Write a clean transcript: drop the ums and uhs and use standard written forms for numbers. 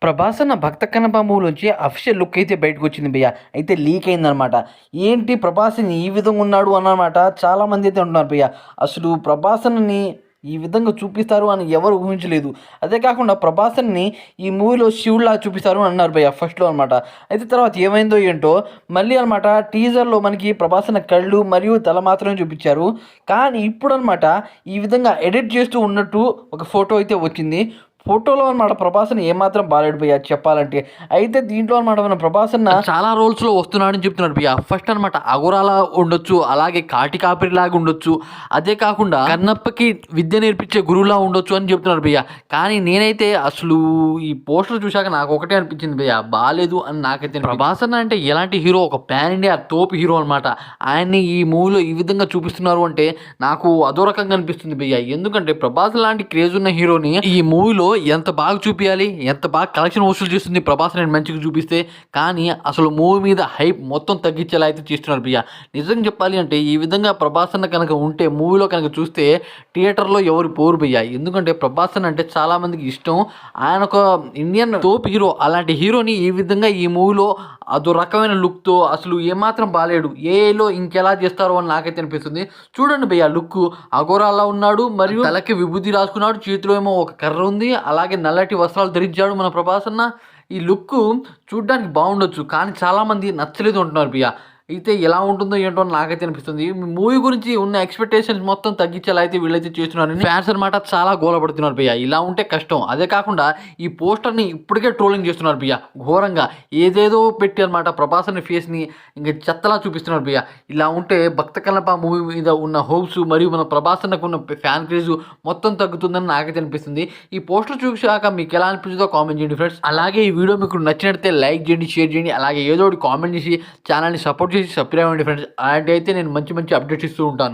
ప్రభాస్ అన్న 'భక్త Kannappa' మూవీలోంచి official look అయితే బయటకొచ్చింది భయ్య. అయితే లీక్ అయిందనమాట. ఏంటి 'ప్రభాస్' ఈ విధంగా ఉన్నాడు అన్నమాట చాలామంది అయితే అంటున్నారు భయ్య. అసలు 'ప్రభాస్ అన్నని' ఈ విధంగా చూపిస్తారు అని ఎవరు ఊహించలేదు. అదే కాకుండా 'ప్రభాస్ అన్నని' ఈ మూవీలో శివుడిలాగా చూపిస్తారు అని అన్నారు భయ్య ఫస్ట్‌లో అనమాట. అయితే తర్వాత ఏమైందో ఏంటో మళ్ళీ అనమాట టీజర్‌లో మనకి 'ప్రభాస్ అన్న' కళ్ళు మరియు తల మాత్రమే చూపిచ్చారు. కానీ ఇప్పుడనమాట ఈ విధంగా ఎడిట్ చేస్తూ ఉన్నట్టు ఒక ఫోటో అయితే వచ్చింది. ఫోటోలో అనమాట 'ప్రభాస్ అన్న' ఏమాత్రం బాలేడు భయ్య చెప్పాలంటే. అయితే దీంట్లో అనమాట మన 'ప్రభాస్ అన్న' చాలా రోల్స్‌లో వస్తున్నాడని చెప్తున్నాడు భయ్య. ఫస్ట్ అనమాట 'అఘోరా'లా ఉండొచ్చు. అలాగే 'కాటి కాపరి'లాగా ఉండొచ్చు. అదే కాకుండా కన్నప్పకి విద్య నేర్పించే గురువులా ఉండొచ్చు అని చెప్తున్నారు భయ్య. కానీ నేనైతే అసలు ఈ పోస్టర్ చూశాక నాకు ఒకటే అనిపించింది భయ్య. బాలేదు అని నాకైతే 'ప్రభాస్ అన్న' అంటే ఎలాంటి హీరో, ఒక పాన్ ఇండియా తోపు హీరో అనమాట. ఆయన్ని ఈ మూవీలో ఈ విధంగా చూపిస్తున్నారు అంటే నాకు అదో రకంగా అనిపిస్తుంది భయ్య. ఎందుకంటే 'ప్రభాస్' లాంటి క్రేజ్ ఉన్న హీరోని ఈ మూవీలో ఎంత బాగా చూపియాలి, ఎంత బాగా కలెక్షన్ వసూలు చేస్తుంది 'ప్రభాస్' అని మంచిగా చూపిస్తే, కానీ అసలు మూవీ మీద హైప్ మొత్తం తగ్గించేలా అయితే చేస్తున్నారు భయ్య. నిజంగా చెప్పాలి అంటే ఈ విధంగా 'ప్రభాస్ అన్న' కనుక ఉంటే మూవీలో కనుక చూస్తే థియేటర్‌లో ఎవరు పోరు భయ్య. ఎందుకంటే 'ప్రభాస్ అన్న' అంటే చాలామందికి ఇష్టం. ఆయన ఒక ఇండియన్ తోపు హీరో. అలాంటి హీరోని ఈ విధంగా ఈ మూవీలో అదో రకమైన లుక్‌తో అసలు ఏమాత్రం బాలేడు. ఏఐలో ఇంకెలా చేస్తారో అని నాకైతే అనిపిస్తుంది. చూడండి భయ్య లుక్కు 'అఘోరా'లా ఉన్నాడు. మరియు తలకి విభూతి రాసుకున్నాడు. చేతిలో ఏమో ఒక కర్ర ఉంది. అలాగే నల్లటి వస్త్రాలు ధరించాడు మన 'ప్రభాస్ అన్న'. ఈ లుక్కు చూడ్డానికి బాగుండొచ్చు. కానీ చాలామంది నచ్చలేదు అంటున్నారు భయ్య. అయితే ఎలా ఉంటుందో ఏంటో అని నాకైతే అనిపిస్తుంది. మూవీ గురించి ఉన్న ఎక్స్‌పెక్టేషన్స్ మొత్తం తగ్గించేలా అయితే వీళ్ళైతే చేస్తున్నారని ఫ్యాన్స్ అనమాట చాలా గోలపడుతున్నారు భయ్య. ఇలా ఉంటే కష్టం. అదే కాకుండా ఈ పోస్టర్‌ని ఇప్పటికే ట్రోలింగ్ చేస్తున్నారు భయ్య ఘోరంగా. ఏదేదో పెట్టి అనమాట 'ప్రభాస్ అన్న' ఫేస్‌ని ఇంక చెత్తలా చూపిస్తున్నారు భయ్య. ఇలా ఉంటే 'భక్త కన్నప్ప' మూవీ మీద ఉన్న హోప్స్ మరియు మన 'ప్రభాస్ అన్న'కు ఉన్న ఫ్యాన్ క్రేజ్ మొత్తం తగ్గుతుందని నాకైతే అనిపిస్తుంది. ఈ పోస్టర్ చూసాక మీకు ఎలా అనిపించిందో కామెంట్ చేయండి ఫ్రెండ్స్. అలాగే ఈ వీడియో మీకు నచ్చినట్లయితే లైక్ చేయండి, షేర్ చేయండి. అలాగే ఏదో ఒకటి కామెంట్ చేసి ఛానల్‌ని సపోర్ట్ చేసి సబ్స్క్రైబ్ అవ్వండి ఫ్రెండ్స్. అలాంటి అయితే నేను మంచి మంచి అప్డేట్స్ ఇస్తూ ఉంటాను.